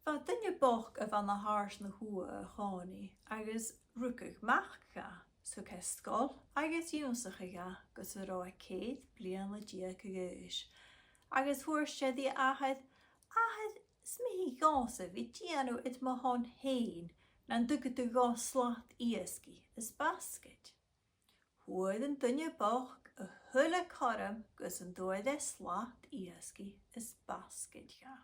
Ba dunne boch a van na hárs na hua a cháni, agus rúcach machcha, so ke skol, agus úsacha gus a rá céad blian le dia cagéis. Agus huair sé di ahad smí gása vi dianú it ma hon hain, nan dugad de gá slacht ieski is basket. Huaid an dunne boch a hulle karm gus an doide slacht ieski is basket ja.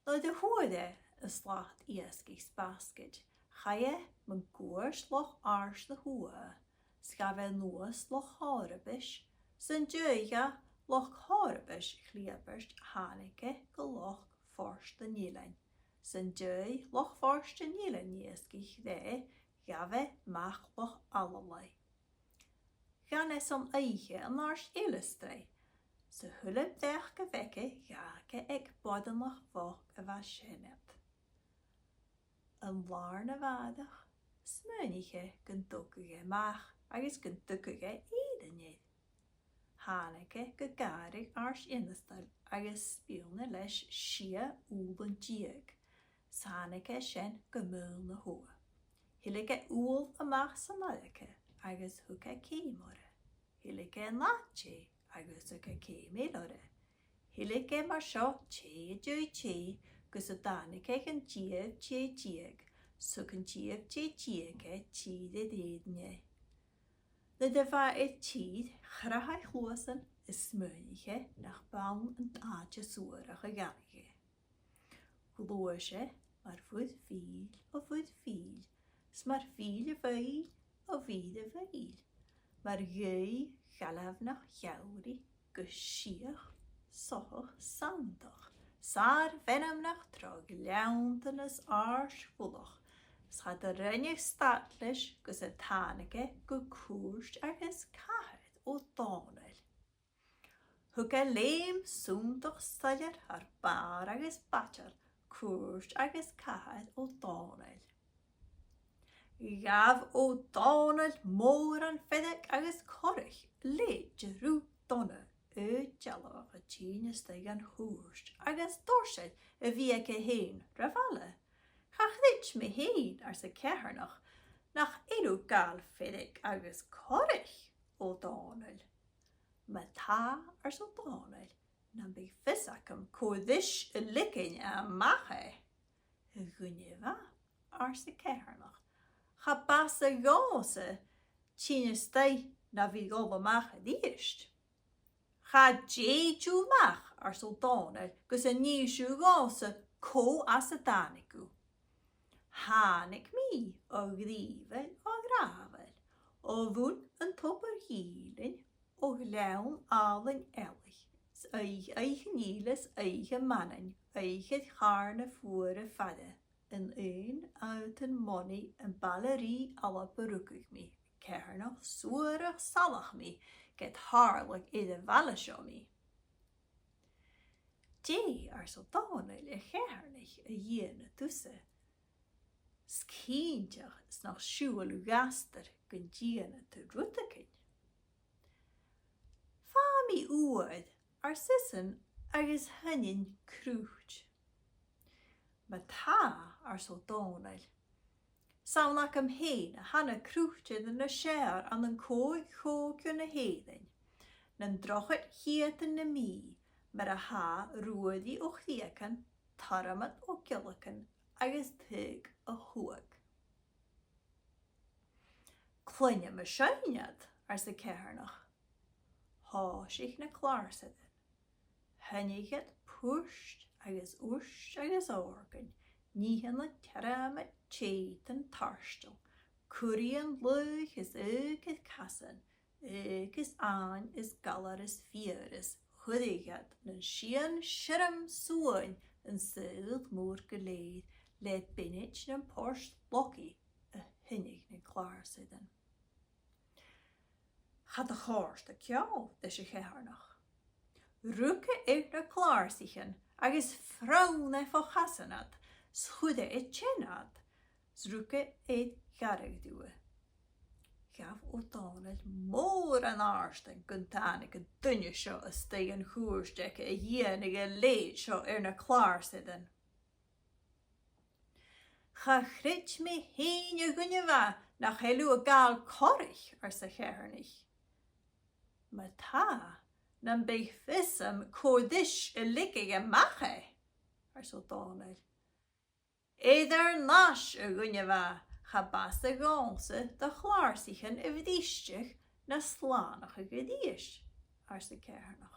Le de huide a slacht ieski's basket, chaie man goers loch ars de hua, skave noas loch harebish, san deuiga loch harebish chliaberst hanike go loch forst de nielen. San deu loch forst de nielen ieski de, gave mach loch allerlei. Gan es om eige en ars illustrei. Ze hulp derke wekke jake ek boddenlig vok a vasjenet. Een larne wadig, smunige gentukkige maag, agus gentukkige edenjet. Haneke gegarig ars innestel, agus spilne les schie oelen dieg. Saneke sjen gemulne hoe. Hilike oel a maag sanadeke, agus huke kiemore. Hilike natje, agus a céimé lore. Hilike mar seo ché, gus a danike gan dieg, so gan dieg diege de dédne. Le de va et tid, chrachai chloasen is smönige nach baun en aatje soerige ganige. Gloosje, maar voet viel, smar viele veil, of vide veil. Maar jij galaf nach jauri, geschiech, soch, sandag. Saar venom nach trog, leuntenes ars vollach. Schat de rennig statlish, gus a tanige, gekoerst ergens kaart o donel. Huke leem soendag staller haar baar ergens batcher, koerst ergens kaart o donel. Gav o Donald mór an fedek agus chorig, leidje rú donne, jalach a tíne steig an húrst, agus dorset a vieke heen, ravalle. Chach lit me heen ar sa Ceatharnach, nach edu gal fedek agus chorig o Donald. Ma ta ar so Donald, nan big fissacum codis a licking a mache. Gunneva ar sa Ceatharnach. Ga basa gase, tine stei na vi gova mache diest. Ga jeju mach ar soldane, gus a nishu gase ko as a daniku. Hanik mi o grivel o gravel, o woen een topper hielen, o leun allen ellig. Eigen nieles, eigen mannen, eigen gaarne voeren vadde. En een uit een money en ballerie alle beroekig me. Ceatharnach soerig salach me. Get haarlijk in de wallesjo me. Die ar so donel e Ceatharnach a jene tussen. Skientjach is nog schuwel gaster gen jene te ruttekin. Fami uad ar sissen agus hunnin kroegt. Maar ta ar so donel. Saunach am heen, hanna kroegtje de na scher an den kooi kunne heden. Nen drochet hieten na mi, maar a ha roedi och dieken, tarmet och gilliken, agus tig a hoog. Klinje me schijnjad, ar se Ceatharnach. Haas ich na klaarsitten. Hunniget pusht, agus ús agus organ, níhanna teara met chétan tarstal. Cúríon luch is ugad casan, agus an is galar is fieris, chudigad nan sian siram suain an syld mór geleid, le binnit nan porst loki a hinnig na klaarsidden. Gaat de chorst a Caol de se Ceatharnach. Ruke na klaarsichen, agus fraune fo chasanat, schude et chenat, zruke et garig due. Gaf o Donald mór an árstan guntánig a dunne seo a stay an chúrsteach a dhéananig a léid seo na chlár sidan. Cha chrit me héine gunne bha nach heilú a gáil corich sa Ceatharnach. Ma tá nan beig fissam códis a lickig a mache so Donald. Ceatharnach a gunne bha cha bas a gása da chlársichan a bhdíisteach na slánach a godíis sa Ceatharnach.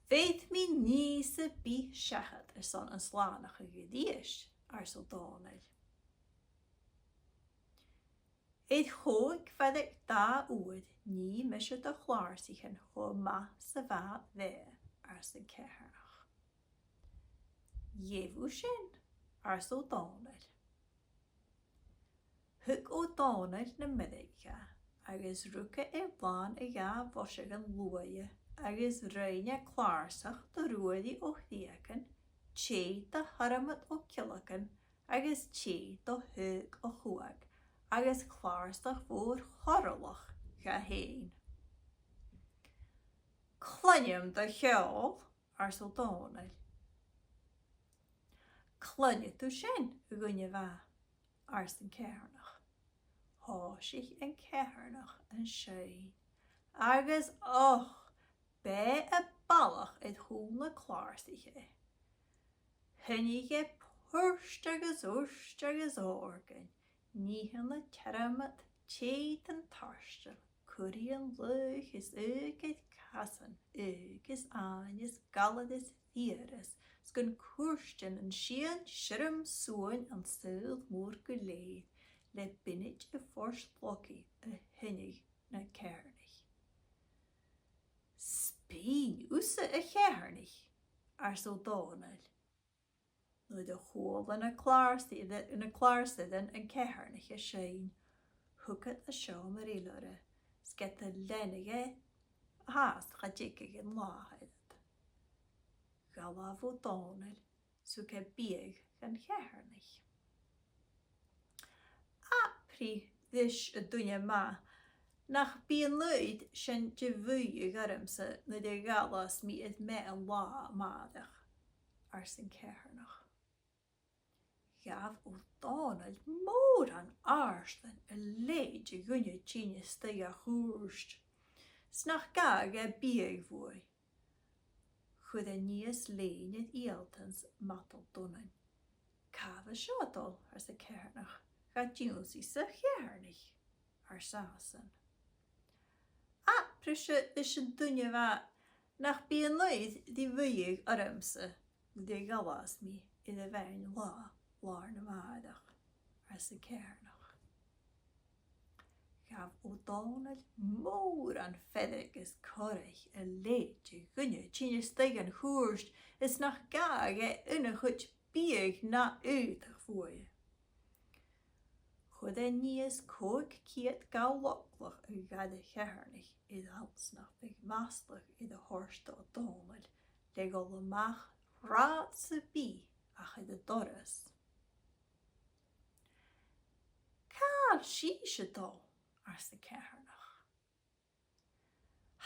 Féit mi níos a bí seachad son an slánach a godíis so Donald. Eid chóig feddig da úd ní misio da chlársichan cho ma sa bha bhe sa Ceatharnach. Jefu sin so Donald. Hug o Donald na middeige agus ruca blán a ga bhosig an luaie agus reine chlársach da ruadi o chdiacanché da haramat o cilacan agusché da hug o chuag agus chlársach fór choralach ga héin. Clunneam da Caol so Donald. Clunne tú sin a gunne bha san Ceatharnach. Háisich an Ceatharnach an séin. Agus be a ballach id húna chláirsaige. Hunnige púrst agus úrst agus organ. Níhan le teramat chéad an tarstal. Curí an luch is ugid casan. Agus anis galadis fíras. Sgun cúrstin an sian sirim súin an stil mór go léad le binit a fors bloki a hinnig na Ceatharnach. Spín úsa a Ceatharnach so Donald. No de chóil in a chlársidan an Ceatharnach a séin, hugad a seo mar ilare, sget a lenige haast chadikig an láhaid. Galaf o Donald so ke bíag gan Ceatharnach. Apri dis a dunne ma, nach bían luid sin de bhuiig arimsa na de galas mi it me an lá maadach san Ceatharnach. Gaf o Donald mór an árstan a leid a gunne tíne steg a chúrst. Snach gag a bíag bhui. Chud a níos léinid íaltans matal dunan. Cava seodol sa Ceatharnach, ga dúsí sa Ceatharnach sasan. Prishe is an dunne bha nach bían leid di bhuiig arimsa de galas mi I de bhain lár na maadach sa Ceatharnach. Gaf o Donald mór an feddigus corich a leid gunne tíne steig an chúrst is nach gag ina chut bíag na útach fóie. Chud níos cóig ciat gá lochlach a gad a Ceatharnach I halsnach big maslach I de horsta o Donald le go le mach rád sa bí ach I de doras. Caol sí se dó sa Ceatharnach.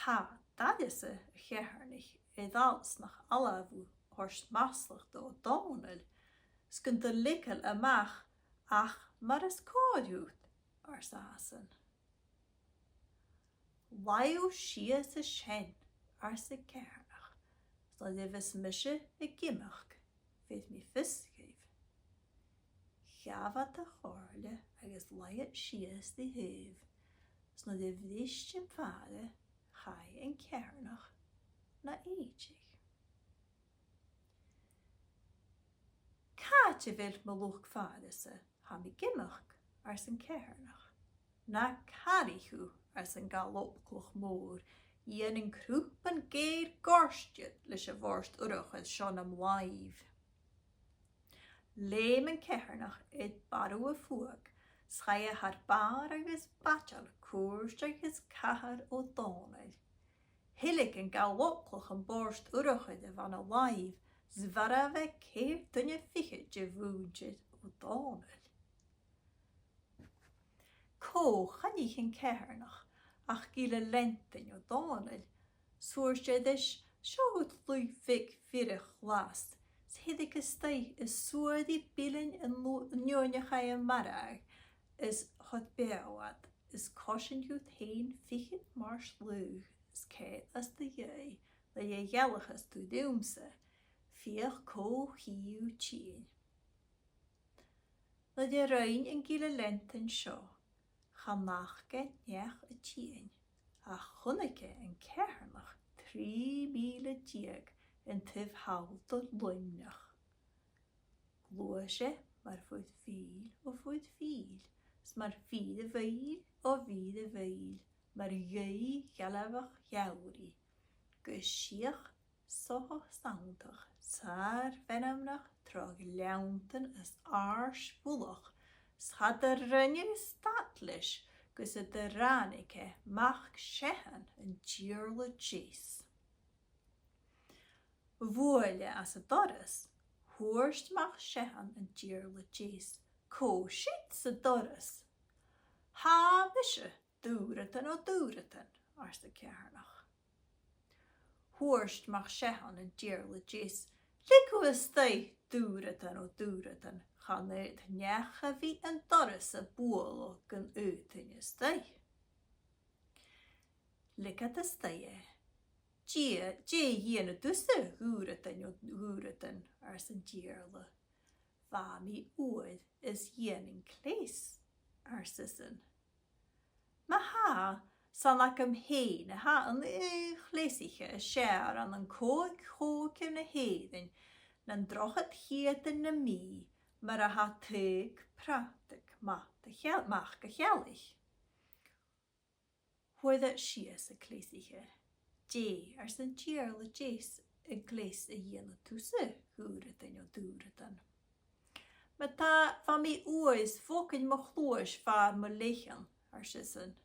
Ha, dat is a Ceatharnach I halsnach alafú horst maslach do Donald skun de likkel amach ach mar is códút sasan. Laiú sias a sin sa Ceatharnach, so de vis misje a gimach, vid mi fisgeef. Gavat a chorle agus laiat sias de hev, so de vistje fade chai en Ceatharnach na eich. Kaatje wilt me loch fade se, ha mi gimach san Ceatharnach. Na carichu san galopcloch mór, Ien een kroep en geir gorstje, leis a vorst urachad sean am laif. Leim en Ceatharnach barú a fuag, schaie haar bar agus batjal, koerst agus cahar o Donald. Hillik en galopcloch an borst urachad van a laif, zwara ve keir dunne fiche je woedje o Donald. Cóchan ich yn Ceatharnach, ach gile lenten o Donald. Soorstedis shout luifig virich last. Shidik stay is soordi bilin en njonja ga marag. Is hot beawad. Is caution youth heen fichit marsh lug. Is kate as de jay. Le je jelliges to doomse. Vier ko hiu chien. Le de rein en gile lenten show. Gaan nachge nech a chien. A chunneke en Ceatharnach 3 míle dieg en tif haalt o luimnach. Gloosje, maar voet viel of voet viel. Maar vide veil of vide veil. Maar jij Riabhach jauri. Geschiech so santig. Saar venemnach trog leunten is aars bulach. Schad er runje statlish. Gus het de ranike mag shehan en djurle jees. Woele as het dorres, hoorst mag shehan en djurle jees. Ko shit se dorres. Ha visje, dureten o dureten, ars de Ceatharnach. Hoorst mag shehan en djurle jees. Liku is stay dureten o dureten. Gaan het njache wie een dorse boel kan uiten je stay. Likke te staye. Je jene dusse hureten als een dierle. Vami oed is jenen klees als een. Maar ha, zal ik hem heen, ha een gleesige scher aan een kook in de heden. Dan droog het hieten na mie. Maar had ik prachtig mag geldig. Hoe dat schies een kleesige. Je, als een dierle jees, een klees een jene tussen, hureten o dureten. Maar ta van mij ois volken mag loos van me liggen, als is een.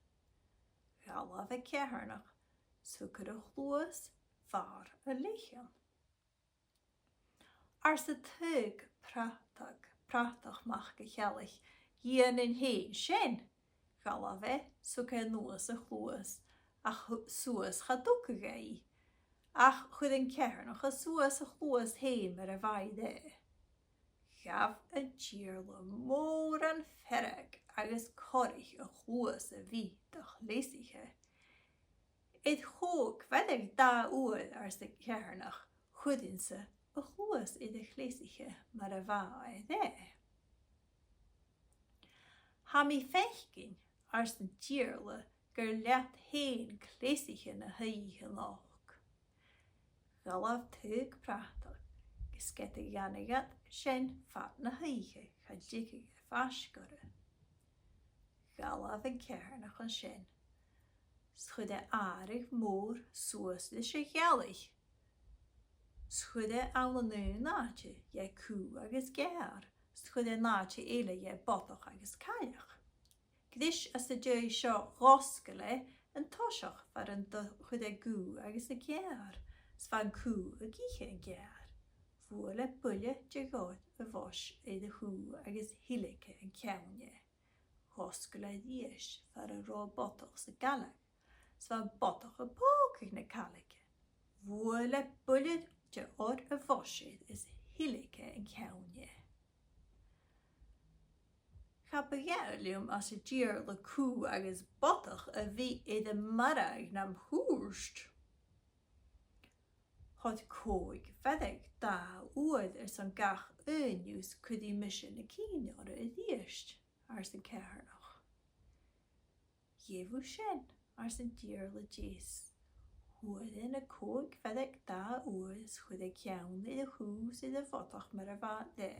Riabhach Ceatharnach, zoekerig loos van een liggen. Als het teug prachtig mag gezellig, jenen heen shen. Riabhach zoeken noos een gloos. Ach, soos gaat ook gei. Ach, goed een Ceatharnach, a soos een gloos heen met een vaide. Gaf een djierle moor en verrek, agus corrig een gloos een wie de gleesige. Het hoog wedig da oor als de Ceatharnach, goed in ze. Een gloos in de gleesige, maar een vaide. Ha mi vechkin, als de djierle, gerlet heen kleesige na heigen lach. Riabhach teug prachtig. Geskette janigat shen vat na heigen, gaat jikke vaskere. Riabhach Ceatharnach an shen. Schudde aardig moor soos de gellig. Schudde alle naatje, jij koe agus ger. Schudde naatje ele jij botoch agus kajach. Gdish as de jeu seo roskele en toshach var en chude gu agus de ger. Svan koe a giche ger. Voele pulle jegod a vosh e de hu agus hilike en keunje. Roskele diesh var a ro botoch se galag. Svan botoch a pokig ne kalike. Voele pulle jegod a vosh is hilike en keunje. Gabrielium as a dierle koe agus botoch a wie e de marag nam hoerst. Hot koig vedig da oed an gach unius kudi mission a kien or a dierst, ars de Ceatharnach. Jevu shen, ars een dierle jees. Hoed in a koig vedig da oed chude kiaun i de hoes i de votoch mar a vat de.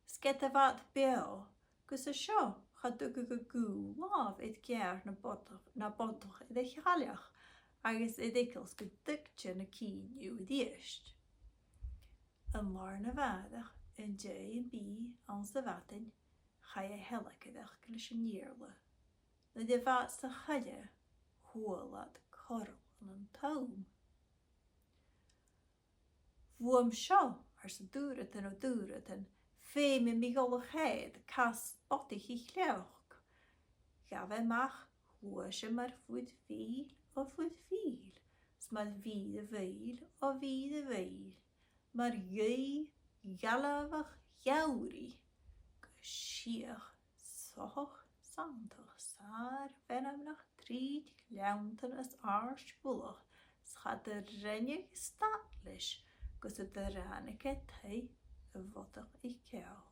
Skette vat beo. Gus a seo, gaat ook goo laaf het gear na botoch in de Riabhach, agus het dikwijls gedukje na kien uw eerst. Een larne waardig, en J en B ans de watten, ga je helleke dagelijks neerle. Na de vaatste gadje, hoe laat korrel een toom. Woem seo, als de dureten, Fee me migolligheid, kas bottig ich leuk. Riabhach huasje maar voet veel of voet veel. Smal wieder veel of wieder veel. Maar jij Riabhach jauri. Geschiech soch santig saar venom nog 3 leunten as aarspoelig. Schat de renje statlisch. Gus het de raneke tei votig I Caol.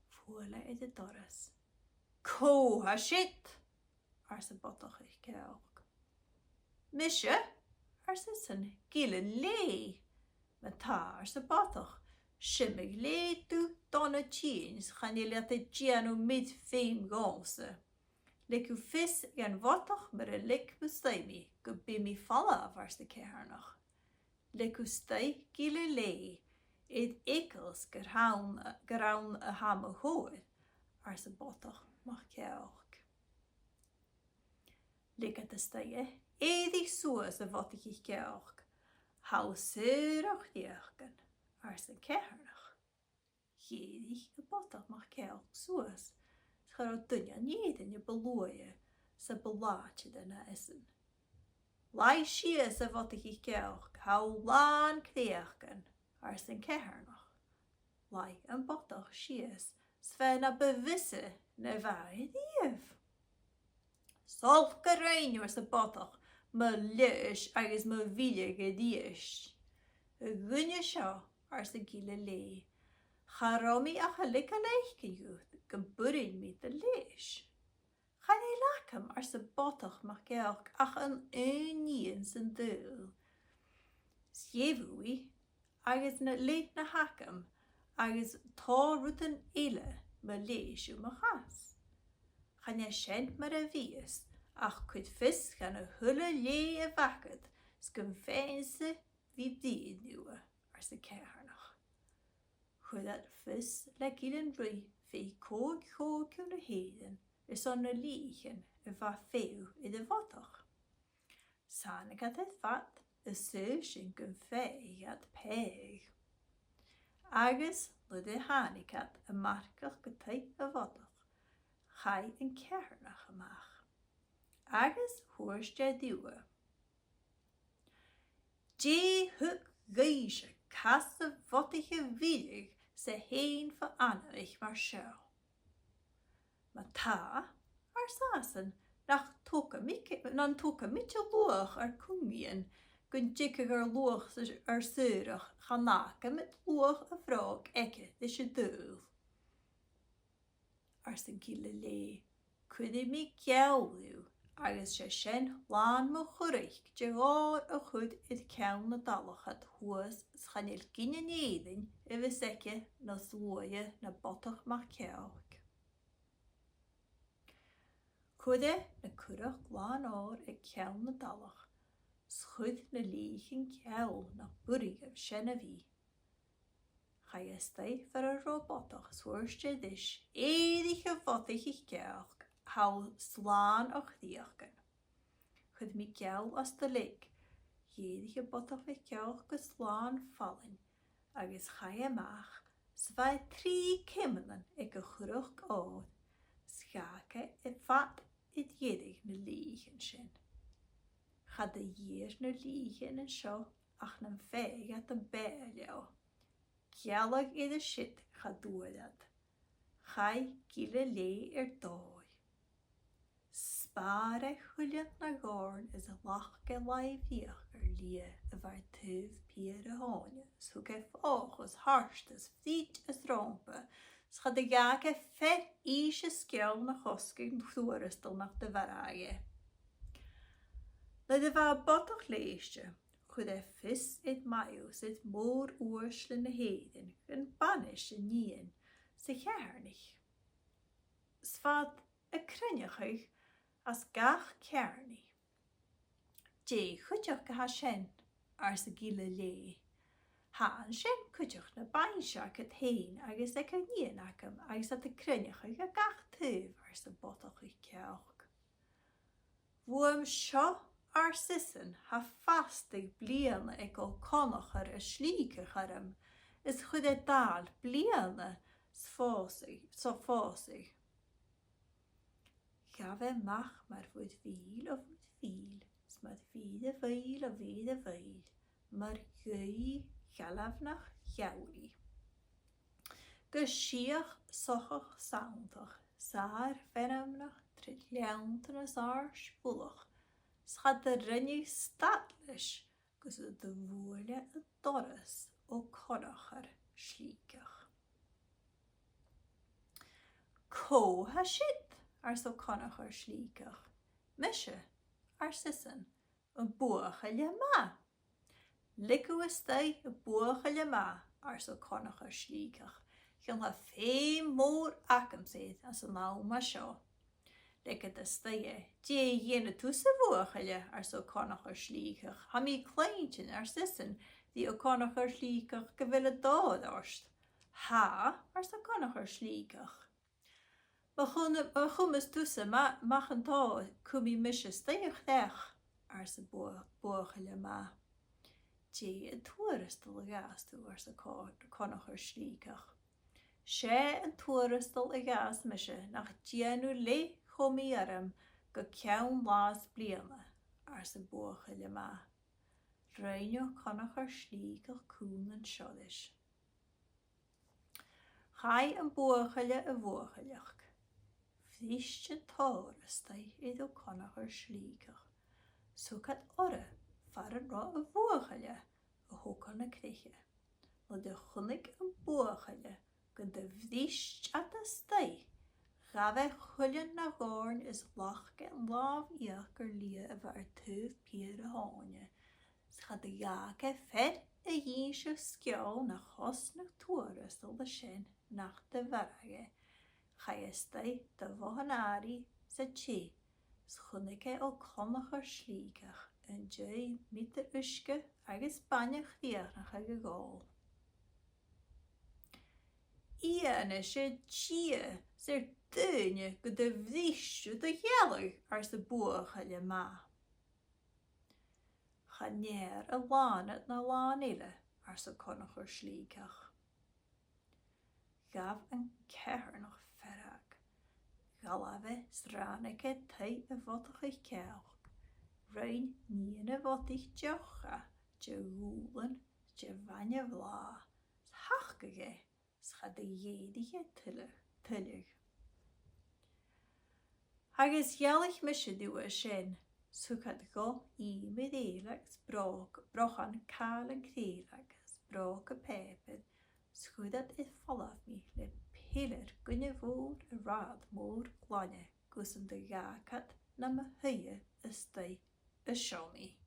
Voele I de dorres. Koha shit! Arse botig I Caol. Misje? Arse zijn gille lee. Meta arse botig. Shimmig lee tu donne jeans. Gaan je laten Giano mid fame gonse. Lik uw vis en votig maar een lik bestij me. Goed bij me vallen was de Ceatharnach. Lik uw stij gille lee. Het ekels geraun a ham a hoed. Arse botig mag Caol. Lik at de stije. Edig soos a votig I Caol. Hou seurig dierken. Arse Ceatharnach. Jedig a botig mag Caol soos. Schar dunja niet in je beloeien. Ze belaatje daarna isen. Lai shies a votig I Caol. Hou laan kreegen. Arse Ceatharnach. Lai een botig shies. Sven a bewisse ne vaai dief. Solke rein was a botig. Me lish agus me villige dies. Gunje sjo arse gile lee. Charomi a gelike leichen jood. Geburin met de lish. Ga nie lakem arse botig mag Caol ach een unien zijn deel. Sjevui agus na leet na hakem. Agus ta ruten ele me lish u me gas. Ga nie schent maar a vies. Ach kuit vis gaan a hulle lee a vakket. Skum feinse wie die nieuwe arse Ceatharnach. Goed dat vis lek in drie. Vee kook kunnen heden. Is on a liegen. En va veel in de votig. Sanik had het vat. A seushin kun vee at peeg. Agus lude hanikat a markach getei a votig. Gai en Ceatharnach amach. Agus hoorst je duwe. Je huk geisje kasse votige willig se heen verannerig maar schau. Maar ta, sasen, nach toke mitje loog kumien, kun jikkiger loog zeurig gaan naken met loog a vroeg ikke is je dul. Arse gille lee, kudde mi Caol agus se sin laan mo churig, je gaar a chud it ceann na dalachat huas schanil ginne nédin we seke na slooie na botoch mag Caol. Kudde na curach laan oor ceann na dalach, schud na liegen Caol na burig of sinna vi. Ga je stij voor a robotoch zwoorstje dis, edige votig I Caol. Hou slaan och dierken. Chud mi Caol as de lik. Jedige botoch I Caol geslaan vallen. Agus ga je maag. Zwei 3 kimmelen ikke gerug oud. Schake het vat het jedig ne liegen sin. Ga de jier ne liegen en sjo ach nem veeg at een beeljo. Kjallig I de shit ga doe dat. Gai gille lee dooi. Spare chuliant na gorn is a lachke laiviach lie a var tuv piere honje. Suke fochus harstes vliet as rompe. Schad de gake fer isje skjel na chosking toeristel nach de varage. Le de va botoch leesje. Chud vis it maius it moor oersle na heden. Een banish en nien. Se Ceatharnach. Svad a crenjachig as gach cearni. Je chudjach ga sin arse gile lee. Haan sin chudjach na bainseach het heen agus ek a nienacham agus at a crenjachig a gach tuv arse botoch I Caol. Woem sjo ar sissen ha fastig bliane ek al konachar a slike charm is chud dal bliane so fosig. Gaf mach maar fwyd fil o fwyd fil, smad fyd y feil o fyd y feil, maar gwy Ceatharnach Ceawri. Gyshiach sochach saundach, saar fenamnach, trid leantan as ars bulach, schad de rinne statlish, gus de woele a doris o conachar slíkach. Co ha shit so conachar slíkach, mishe sissen, een boergelje ma. Likke stay a boergelje ma so conachar slíkach. Gil ha féim mór acam sید as a ná ma seo. Likke de staie, die jene tusse boergelje so conachar slíkach. Ha mi kleintjen sissen, die o conachar slíkach gewille dood orst. Ha so conachar slíkach. Maar chummes tussen machen ta kumi misje steig dech se boergelje ma. Die een toeristel gas toe se conachar slíkach. Sé een toeristel gas misje nach dienu le chomierem go cean las bliana se boergelje ma. Reinio conachar slíkach koen en shodis. Gai een boergelje a woorgeljach. Vliesje toeristai o conachar slíkach. Sukat orre faren ra a woorgelje a hokan a kriche. Lo de chunnig een boergelje gun de vliesje at a stay. Gave chullen na gorn is lachke en lav iaker lia a var tuv pier a hanje. Schad de jake fed a jinsje skjol na chosnig toeristel de shin nach de verge. Ga je stay de vohanari sa chi. Schunike o conachar slíkach en jay mit de uske agus Spanje Ceatharnach a Caol. Iane sé tjie ser dynje go de vliesje de jellig se boergelje ma. Ga neer a lanet na lanile se conachar slíkach. Gaf een Ceatharnach ferrag. Galave stranike tei a vottig Caol. Rein niene vottig jocha, je woelen, je vanje vla. Hachkege, schad de jedige tillig. Hages jellig misje duwe shin, sukat go met eelig, brochan kalen kreelag, broke pepet, schudat it volaf mi, le piller gunje voer a raad moor glanje, gussen de jakat na me huie a stay a shomi.